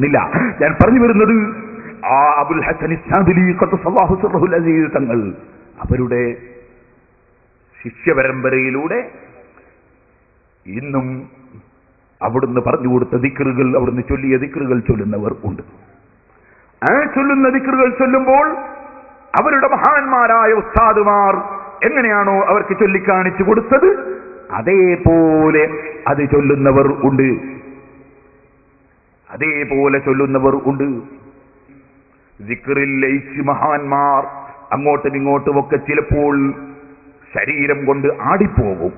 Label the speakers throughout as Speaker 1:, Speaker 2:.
Speaker 1: പോകുന്നില്ല. ഞാൻ പറഞ്ഞു വരുന്നത് ആ അബുൽ ഹസൻ ശാദിലി ഖദ്ദസല്ലാഹു സിർറഹുൽ അസീസ് തങ്ങൾ അവരുടെ ശിഷ്യപരമ്പരയിലൂടെ ഇന്നും അവിടുന്ന് പറഞ്ഞു കൊടുത്ത ദിക്റുകൾ, അവിടുന്ന് ചൊല്ലിയ ദിക്റുകൾ ചൊല്ലുന്നവർ ഉണ്ട്. ആ ചൊല്ലുന്ന ദിക്റുകൾ ചൊല്ലുമ്പോൾ അവരുടെ മഹാന്മാരായ ഉസ്താദുമാർ എങ്ങനെയാണോ അവർക്ക് ചൊല്ലിക്കാണിച്ചു കൊടുത്തത് അതേപോലെ അത് ചൊല്ലുന്നവർ ഉണ്ട്. അതേപോലെ ചൊല്ലുന്നവർ ഉണ്ട്. ദിക്റിൽ ലയിച്ച് മഹാന്മാർ അങ്ങോട്ടും ഇങ്ങോട്ടുമൊക്കെ ചിലപ്പോൾ ശരീരം കൊണ്ട് ആടിപ്പോകും.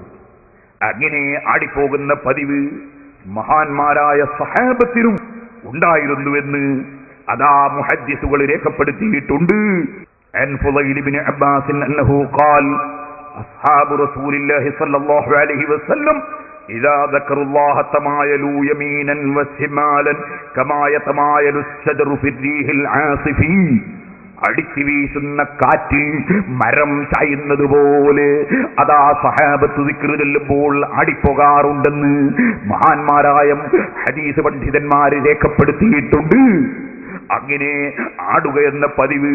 Speaker 1: അങ്ങനെ ആടിപ്പോകുന്ന പതിവ് മഹാന്മാരായ സഹാബത്തിനും ഉണ്ടായിരുന്നുവെന്ന് അതാ മുഹദ്ദിസുകൾ രേഖപ്പെടുത്തിയിട്ടുണ്ട്. عن فضيل بن عباس أنه قال أصحاب رسول الله صلى الله عليه وسلم إذا ذكروا الله تمايلوا يمينا وشمالا كما يتمايل الشجر في الريح العاصف. അടിച്ചു വീശുന്ന കാറ്റിൽ മരം ചായുന്നതുപോലെ അതാ സഹാബത്ത് ദിക്റ് ചൊല്ലുമ്പോൾ ആടിപ്പോകാറുണ്ടെന്ന് മഹാന്മാരായ ഹദീസ് പണ്ഡിതന്മാര് രേഖപ്പെടുത്തിയിട്ടുണ്ട്. അങ്ങനെ ആടുക എന്ന പതിവ്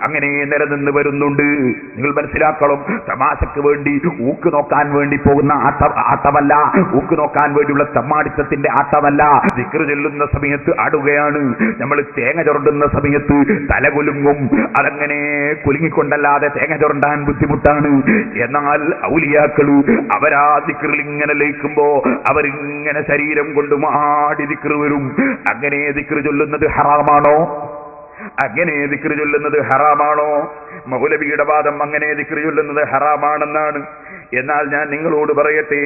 Speaker 1: അങ്ങനെ നിലനിന്ന് വരുന്നുണ്ട്. നിങ്ങൾ മനസ്സിലാക്കണം, തമാശക്ക് വേണ്ടി ഊക്ക് നോക്കാൻ വേണ്ടി പോകുന്ന ആട്ടമല്ല, ഊക്ക് നോക്കാൻ വേണ്ടിയുള്ള തമ്മാടിത്തത്തിന്റെ ആട്ടമല്ല. ദിക്റ് ചൊല്ലുന്ന സമയത്ത് ആടുകയാണ്. നമ്മൾ തേങ്ങ ചുരണ്ടുന്ന സമയത്ത് തലകുലുങ്ങും. അതങ്ങനെ കുലുങ്ങിക്കൊണ്ടല്ലാതെ തേങ്ങ ചുരണ്ടാൻ ബുദ്ധിമുട്ടാണ്. എന്നാൽ ഔലിയാക്കള് അവരാ ദിക്റിൽ ഇങ്ങനെ ലയിക്കുമ്പോ അവരിങ്ങനെ ശരീരം കൊണ്ട് ആടി ദിക്റ് വരും. അങ്ങനെ ദിക്റ് ചൊല്ലുന്നത് ഹറാമാണോ? അങ്ങനെ ദിക്റ് ചൊല്ലുന്നത് ഹറാമാണോ? മൗലവിയുടെ വാദം അങ്ങനെ ദിക്റ് ചൊല്ലുന്നത് ഹറാമാണെന്നാണ്. എന്നാൽ ഞാൻ നിങ്ങളോട് പറയട്ടെ,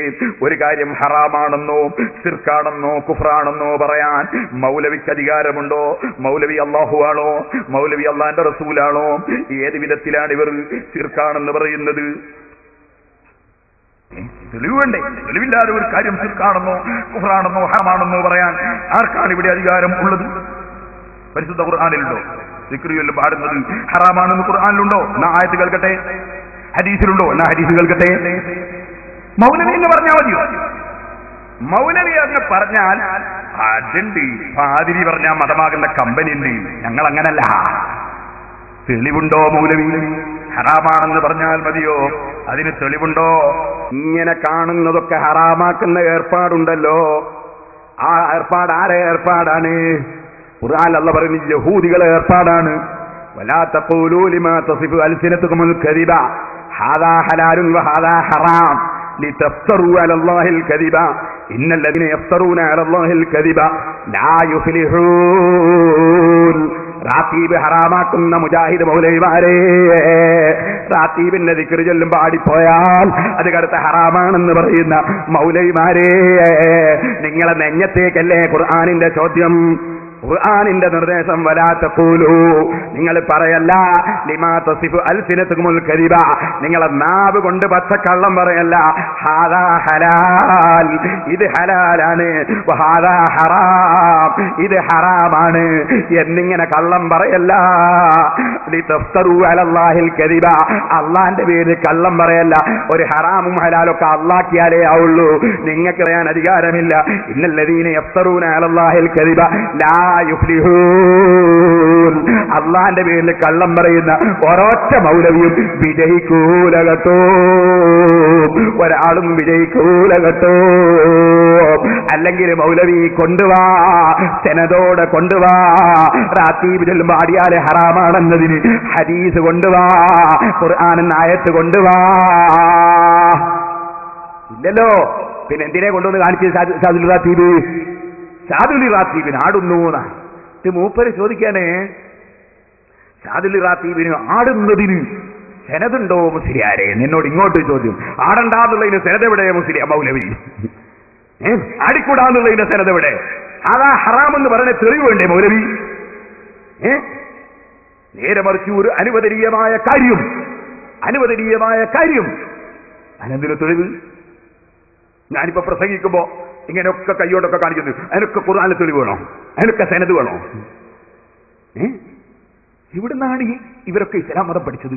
Speaker 1: ഒരു കാര്യം ഹറാമാണെന്നോ ശിർക്കാണെന്നോ കുഫ്റാണെന്നോ പറയാൻ മൗലവിക്ക് അധികാരമുണ്ടോ? മൗലവി അല്ലാഹു ആണോ? മൗലവി അല്ലാഹുവിന്റെ റസൂലാണോ? ഏത് വിധത്തിലാണ് ഇവർ ശിർക്കാണെന്ന് പറയുന്നത്? തെളിവേണ്ടേ? തെളിവില്ലാതെ ഒരു കാര്യം ശിർക്കാണെന്നോ കുഫ്റാണെന്നോ ഹറാമാണെന്നോ പറയാൻ ആർക്കാണ് ഇവിടെ അധികാരം ഉള്ളത്? പരിശുദ്ധ ഖുർആനിലുണ്ടോ ദിക്റ് ചൊല്ലുമ്പോൾ പാടുന്നത് ഹറാമാണെന്ന്? ഖുർആനിലുണ്ടോ? എന്നാ ആയത്ത് കേൾക്കട്ടെ. ഹദീസിലുണ്ടോ? എന്നാ ഹദീസ് കേൾക്കട്ടെ. മൗലവി എന്ന് പറഞ്ഞാൽ മതിയോ? മൗലവി എന്ന് പറഞ്ഞാൽ അതുണ്ട്. പാതിരി പറഞ്ഞാൽ മതമാകുന്ന കമ്പനി ഉണ്ട്. ഞങ്ങൾ അങ്ങനല്ല. തെളിവുണ്ടോ? മൗലവി ഹറാമാണെന്ന് പറഞ്ഞാൽ മതിയോ? അതിന് തെളിവുണ്ടോ? ഇങ്ങനെ കാണുന്നതൊക്കെ ഹറാമാക്കുന്ന ഏർപ്പാടുണ്ടല്ലോ, ആ ഏർപ്പാട് ആരെ ഏർപ്പാടാണ്? ഖുർആൻ അല്ലാഹു പറയുന്നത് യഹൂദികളെ ഏർപ്പാടാണ്. വലാ തഖൂലൂ ലിമാ തസിഫു അൽസിനതുകുമുൽ കദിബ ഹാദാ ഹലാലുൻ വഹാദാ ഹറാം ലിതഫ്തറൂ അലല്ലാഹിൽ കദിബ ഇന്നല്ലദീന യഫ്തറൂന അലല്ലാഹിൽ കദിബ ലാ യുഫ്ലിഹൂൻ. റാത്തീബ് ഹറാമാക്കുന്ന മുജാഹിദ് മൗലവിമാരെ, റാത്തീബിന്റെ ദിക്റ് ചൊല്ലുമ്പോൾ ആടിപ്പോയാൽ അത് കടുത്ത ഹറാമാണെന്ന് പറയുന്ന മൗലവിമാരെ, നിങ്ങളെ നെഞ്ഞത്തേക്കല്ലേ ഖുർആനിന്റെ ചോദ്യം, ഖുർആനിന്റെ നിർദ്ദേശം? വലാ തഖൂലൂ, നിങ്ങൾ പറയല്ല ലിമാ തസിഫു അൽസിനതുകുമുൽ കദിബ, നിങ്ങളെ നാവ് കൊണ്ട് പച്ചക്കള്ളം പറയല്ല. ഹാദാ ഹലാൽ, ഇത് ഹലാലാണ്, വഹാദാ ഹറാം, ഇത് ഹറാമാണ് എന്നിങ്ങനെ കള്ളം പറയല്ല. ലിതഫ്തറൂ അലല്ലാഹിൽ കദിബ, അള്ളാന്റെ പേര് കള്ളം പറയല്ല. ഒരു ഹറാമും ഹലാലൊക്കെ അള്ളാക്കിയാലേ ആവുള്ളൂ, നിങ്ങൾക്ക് പറയാൻ അധികാരമില്ല. ഇന്നല്ലദീന യഫ്തറൂന അലല്ലാഹിൽ കദിബ ലാ യുഫ്ലിഹൂൻ. അള്ളാന്റെ പേരിൽ കള്ളം പറയുന്ന ഒരൊറ്റ മൗലവിയും വിജയിക്കൂല കേട്ടോ, ഒരാളും വിജയിക്കൂല കേട്ടോ. അല്ലെങ്കിൽ മൗലവി കൊണ്ടുവാ, സെനതോടെ കൊണ്ടുവാ. റാത്തീബ് ചൊല്ലുമ്പോൾ ആടിയാലെ ഹറാമാണെന്നതിന് ഹദീസ് കൊണ്ടുവാ, ഖുർആൻ എന്ന ആയത്ത് കൊണ്ടുവാ. ഇല്ലല്ലോ, പിന്നെ എന്തിനെ കൊണ്ടുവന്ന് കാണിച്ചത്? സാദുൽ റാത്തീബ്, സാദുൽ റാത്തീബിന് ആടുന്നു. ഇത് മൂപ്പര് ചോദിക്കാനേ, സാദുൽ റാത്തീബിന് ആടുന്നതിന് സെനതുണ്ടോ മുസ്ലിയാരെ? നിന്നോട് ഇങ്ങോട്ട് ചോദ്യം. ആടണ്ടാന്നുള്ളതിന് സെനതെവിടെ മുസ്ലിം മൗലവി? ആടിക്കൂടാന്നുള്ളതിന്റെ സെനതെവിടെ? അതാ ഹറാമെന്ന് പറഞ്ഞ തെളിവ് വേണ്ടേ മൗലവി? നേരെ മറിച്ച് ഒരു അനുവദനീയമായ കാര്യം അതിനെന്തിനു തെളിവ്? ഞാനിപ്പോ പ്രസംഗിക്കുമ്പോ ഇങ്ങനെയൊക്കെ കയ്യോടൊക്കെ കാണിക്കുന്നു. അതിനൊക്കെ ഖുർആനിൽ തെളിവ് വേണോ? അതിനൊക്കെ സനത് വേണോ? ഇവിടുന്നാണ് ഇവരൊക്കെ ഇസ്ലാം മതം പഠിച്ചത്.